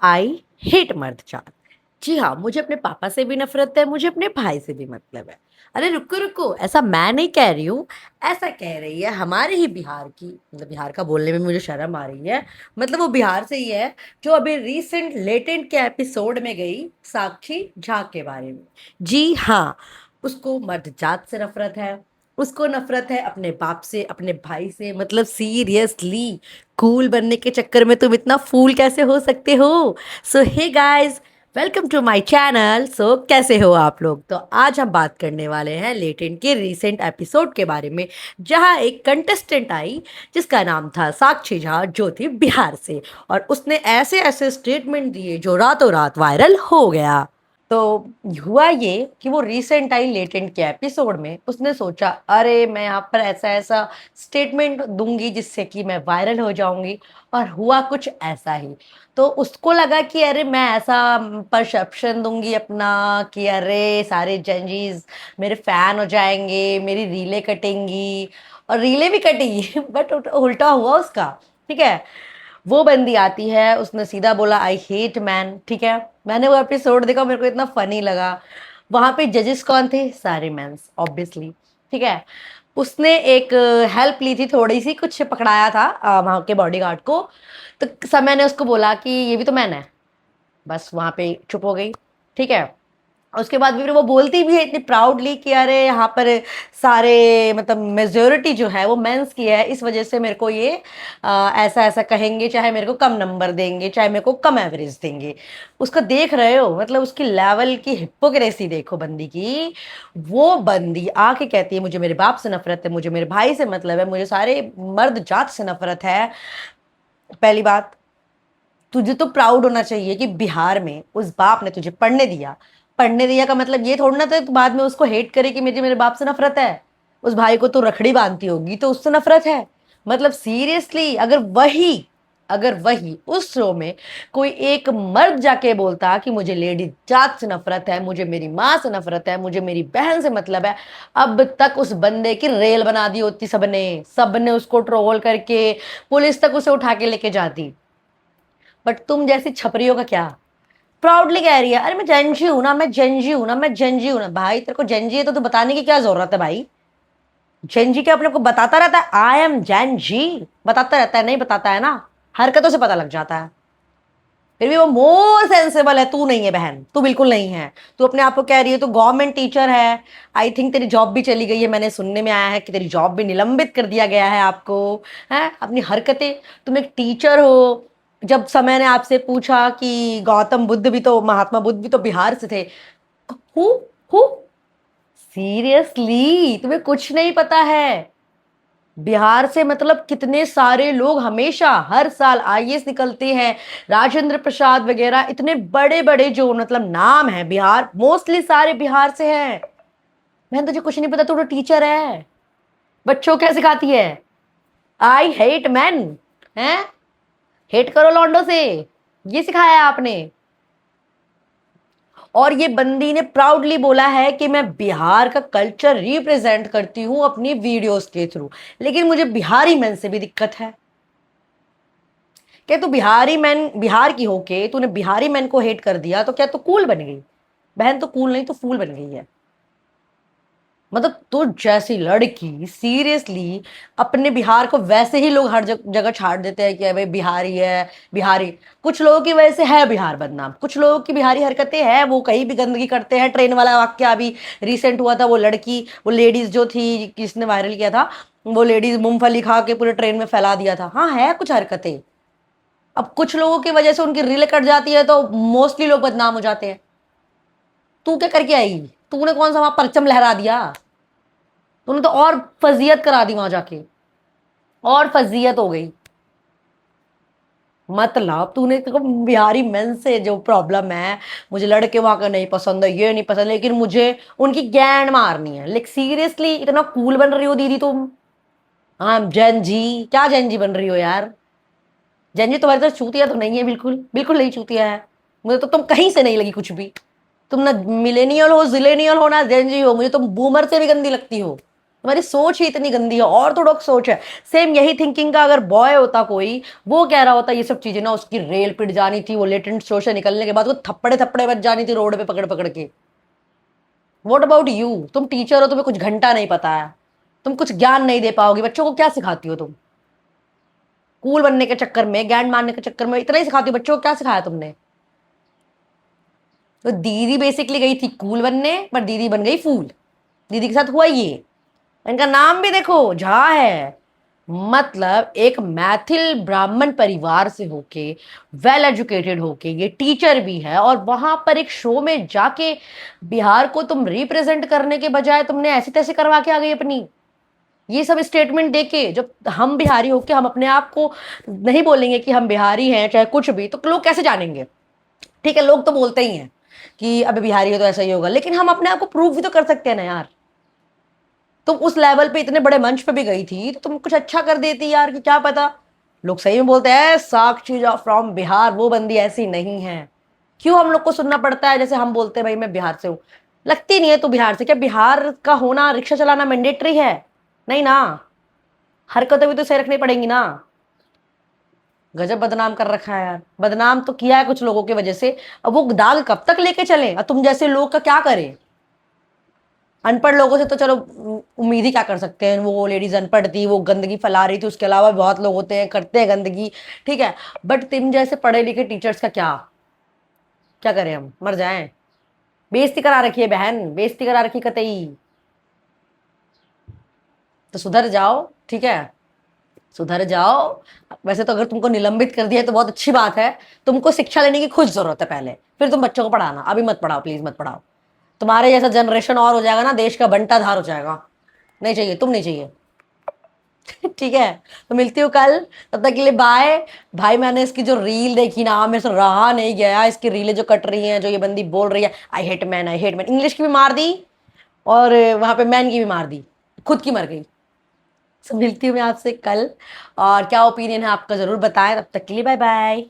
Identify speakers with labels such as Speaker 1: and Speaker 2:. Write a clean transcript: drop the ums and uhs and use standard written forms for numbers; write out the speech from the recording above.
Speaker 1: I hate मर्द जात। जी हाँ, मुझे अपने पापा से भी नफरत है, मुझे अपने भाई से भी मतलब है। अरे रुको रुको, ऐसा मैं नहीं कह रही हूँ, ऐसा कह रही है हमारे ही बिहार की, मतलब बिहार का बोलने में मुझे शर्म आ रही है। मतलब वो बिहार से ही है, जो अभी रिसेंट लेटेंट के एपिसोड में गई साक्षी झा के बारे में। जी हाँ, उसको मर्द जात से नफरत है। उसको नफरत है अपने बाप से, अपने भाई से। मतलब सीरियसली, कूल बनने के चक्कर में तुम इतना फूल कैसे हो सकते हो? So hey guys, welcome to my channel. So कैसे हो आप लोग? तो आज हम बात करने वाले हैं लेटेंट के रीसेंट एपिसोड के बारे में, जहां एक कंटेस्टेंट आई जिसका नाम था साक्षी झा, जो थी बिहार से। और उसने ऐसे ऐसे स्टेटमेंट दिए जो रातों रात वायरल हो गया। तो हुआ ये कि वो रिसेंट आई लेटेंट के एपिसोड में, उसने सोचा अरे मैं यहाँ पर ऐसा ऐसा स्टेटमेंट दूंगी जिससे कि मैं वायरल हो जाऊंगी। और हुआ कुछ ऐसा ही। तो उसको लगा कि अरे मैं ऐसा परसेप्शन दूंगी अपना कि अरे सारे जंजीज मेरे फैन हो जाएंगे, मेरी रीलें कटेंगी। और रीलें भी कटेगी बट उल्टा हुआ उसका। ठीक है, वो बंदी आती है, उसने सीधा बोला आई हेट मैन। ठीक है, मैंने वो एपिसोड देखा, मेरे को इतना फनी लगा। वहां पे जजेस कौन थे? सारे मेंस ऑब्वियसली। ठीक है, उसने एक हेल्प ली थी, थोड़ी सी कुछ पकड़ाया था वहां के बॉडीगार्ड को। तो समय ने उसको बोला कि ये भी तो मैन है। बस वहां पे चुप हो गई। ठीक है, उसके बाद भी फिर वो बोलती भी है इतनी प्राउडली कि अरे यहाँ पर सारे, मतलब मेजोरिटी जो है वो मेंस की है, इस वजह से मेरे को ये ऐसा ऐसा कहेंगे, चाहे मेरे को कम नंबर देंगे, चाहे मेरे को कम एवरेज देंगे। उसको देख रहे हो? मतलब उसकी लेवल की हिपोक्रेसी देखो बंदी की। वो बंदी आके कहती है मुझे मेरे बाप से नफरत है, मुझे मेरे भाई से मतलब है, मुझे सारे मर्द जात से नफरत है। पहली बात, तुझे तो प्राउड होना चाहिए कि बिहार में उस बाप ने तुझे पढ़ने दिया। पढ़ने दिया का मतलब ये थोड़ा ना था तू बाद में उसको हेट करे कि मुझे मेरे बाप से नफरत है। उस भाई को तो रखड़ी बांधती होगी तो उससे नफरत है। मतलब सीरियसली, अगर वही उस शो में कोई एक मर्द जाके बोलता कि मुझे लेडी जात से नफरत है, मुझे मेरी माँ से नफरत है, मुझे मेरी बहन से मतलब है, अब तक उस बंदे की रेल बना दी होती। सबने सबने उसको ट्रोल करके पुलिस तक उसे उठा के लेके जाती। बट तुम जैसी छपरियों का क्या? प्राउडली कह रही है अरे मैं जेनजी हूं ना, मैं जेनजी हूं ना, मैं जेनजी हूं ना। भाई तेरे को जेनजी है तो तू बताने की क्या जरूरत है भाई? जेनजी क्या अपने को बताता रहता है आई एम जेनजी? बताता रहता है, नहीं बताता है ना, हरकतों से पता लग जाता है। फिर भी वो मोर सेंसेबल है, तू नहीं है बहन, तू बिल्कुल नहीं है। तू अपने आप को कह रही है तू गवर्नमेंट टीचर है। आई थिंक तेरी जॉब भी चली गई है, मैंने सुनने में आया है कि तेरी जॉब भी निलंबित कर दिया गया है आपको। है अपनी हरकतें, तुम एक टीचर हो। जब समय ने आपसे पूछा कि गौतम बुद्ध भी तो, महात्मा बुद्ध भी तो बिहार से थे। हु हु सीरियसली तुम्हें कुछ नहीं पता है? बिहार से मतलब कितने सारे लोग हमेशा हर साल आईएएस निकलते हैं। राजेंद्र प्रसाद वगैरह इतने बड़े बड़े जो मतलब नाम है, बिहार मोस्टली सारे बिहार से हैं। बहन तुझे कुछ नहीं पता, तू तो टीचर है। बच्चों को क्या सिखाती है? I hate man. है, हेट करो लॉन्डो से, ये सिखाया है आपने? और ये बंदी ने प्राउडली बोला है कि मैं बिहार का कल्चर रिप्रेजेंट करती हूं अपनी वीडियोस के थ्रू। लेकिन मुझे बिहारी मैन से भी दिक्कत है। क्या तू बिहारी मैन, बिहार की होके तूने बिहारी मैन को हेट कर दिया तो क्या तू कूल बन गई? बहन तो कूल नहीं, तो फूल बन गई है। मतलब तू जैसी लड़की सीरियसली, अपने बिहार को वैसे ही लोग हर जगह छाड़ देते हैं कि भाई बिहारी है, बिहारी। कुछ लोगों की वजह से है बिहार बदनाम, कुछ लोगों की बिहारी हरकतें हैं, वो कहीं भी गंदगी करते हैं। ट्रेन वाला वाक्य अभी रिसेंट हुआ था, वो लड़की, वो लेडीज जो थी, किसने वायरल किया था, वो लेडीज मूंगफली खा के पूरे ट्रेन में फैला दिया था। हाँ है कुछ हरकतें। अब कुछ लोगों की वजह से उनकी रील कट जाती है तो मोस्टली लोग बदनाम हो जाते हैं। तू क्या करके आई? तूने कौन सा वहां परचम लहरा दिया? तूने तो और फजीयत करा दी वहां जाके, और फजीयत हो गई। मतलब तूने तो बिहारी मेन से जो प्रॉब्लम है, मुझे लड़के वहां का नहीं पसंद है, ये नहीं पसंद, लेकिन मुझे उनकी गैंड मारनी है। लेकिन सीरियसली इतना कूल बन रही हो दीदी तुम? हाँ जैन जी, क्या जैन जी बन रही हो यार? जैन जी तुम्हारी तरह चूतिया तो नहीं है, बिल्कुल बिल्कुल नहीं चूतिया है। मुझे तो तुम कहीं से नहीं लगी कुछ भी। तुम ना मिलेनियल हो, जिलेनियल हो, ना जेनजी हो, मुझे तुम बूमर से भी गंदी लगती हो। तुम्हारी सोच ही इतनी गंदी है, ऑर्थोडॉक्स सोच है। सेम यही थिंकिंग का अगर बॉय होता कोई, वो कह रहा होता ये सब चीजें ना, उसकी रेल पिट जानी थी, वो लेटेंट शो से निकलने के बाद वो थप्पड़े थप्पड़े बच जानी थी रोड पे पकड़ पकड़ के। What about you? तुम टीचर हो, तुम्हें कुछ घंटा नहीं पता है, तुम कुछ ज्ञान नहीं दे पाओगी बच्चों को। क्या सिखाती हो तुम? कूल बनने के चक्कर में, ज्ञान मारने के चक्कर में इतना ही सिखाती हो बच्चों को। क्या सिखाया तुमने? तो दीदी बेसिकली गई थी कूल बनने, पर दीदी बन गई फूल। दीदी के साथ हुआ ये। इनका नाम भी देखो, झा है। मतलब एक मैथिल ब्राह्मण परिवार से होके, वेल एजुकेटेड होके ये टीचर भी है, और वहां पर एक शो में जाके बिहार को तुम रिप्रेजेंट करने के बजाय तुमने ऐसे तैसे करवा के आ गई अपनी ये सब स्टेटमेंट देके। जब हम बिहारी होके हम अपने आप को नहीं बोलेंगे कि हम बिहारी हैं, चाहे कुछ भी, तो लोग कैसे जानेंगे? ठीक है, लोग तो बोलते ही हैं कि अबे बिहारी है तो ऐसा ही होगा, लेकिन हम अपने आप को प्रूव भी तो कर सकते हैं ना यार। तुम उस लेवल पे इतने बड़े मंच पे भी गई थी तो तुम कुछ अच्छा कर देती यार, कि क्या पता लोग सही में बोलते हैं साक्षी फ्रॉम बिहार, वो बंदी ऐसी नहीं है। क्यों हम लोग को सुनना पड़ता है जैसे हम बोलते हैं भाई मैं बिहार से हूं? लगती नहीं है तू बिहार से। क्या बिहार का होना, रिक्शा चलाना मैंडेटरी है? नहीं ना। हरकतें भी तो सही रखनी पड़ेंगी ना। गजब बदनाम कर रखा है यार, बदनाम तो किया है कुछ लोगों की वजह से। अब वो दाग कब तक लेके चले, और तुम जैसे लोग का क्या करें? अनपढ़ लोगों से तो चलो उम्मीद ही क्या कर सकते हैं, वो लेडीज अनपढ़ थी, वो गंदगी फैला रही थी, उसके अलावा भी बहुत लोग होते हैं करते हैं गंदगी, ठीक है। बट तुम जैसे पढ़े लिखे टीचर्स का क्या, क्या करें हम, मर जाएं? बेइज्जती करा रखी है बहन, बेइज्जती करा रखी कतई। तो सुधर जाओ, ठीक है, सुधर जाओ। वैसे तो अगर तुमको निलंबित कर दिया है तो बहुत अच्छी बात है। तुमको शिक्षा लेने की खुद जरूरत है पहले, फिर तुम बच्चों को पढ़ाना। अभी मत पढ़ाओ, प्लीज मत पढ़ाओ। तुम्हारे जैसा जनरेशन और हो जाएगा ना, देश का बंटाधार हो जाएगा। नहीं चाहिए, तुम नहीं चाहिए। ठीक है, तो मिलती हूँ कल। तब तक के लिए बाय। भाई मैंने इसकी जो रील देखी ना, मेरे से रहा नहीं गया। इसकी रीलें जो कट रही हैं, जो ये बंदी बोल रही है I hate man, I hate man, English की भी मार दी और वहां पे मैन की भी मार दी, खुद की मर गई। तो मिलती हूँ मैं आपसे कल, और क्या ओपिनियन है आपका जरूर बताएं। तब तक के लिए बाय बाय।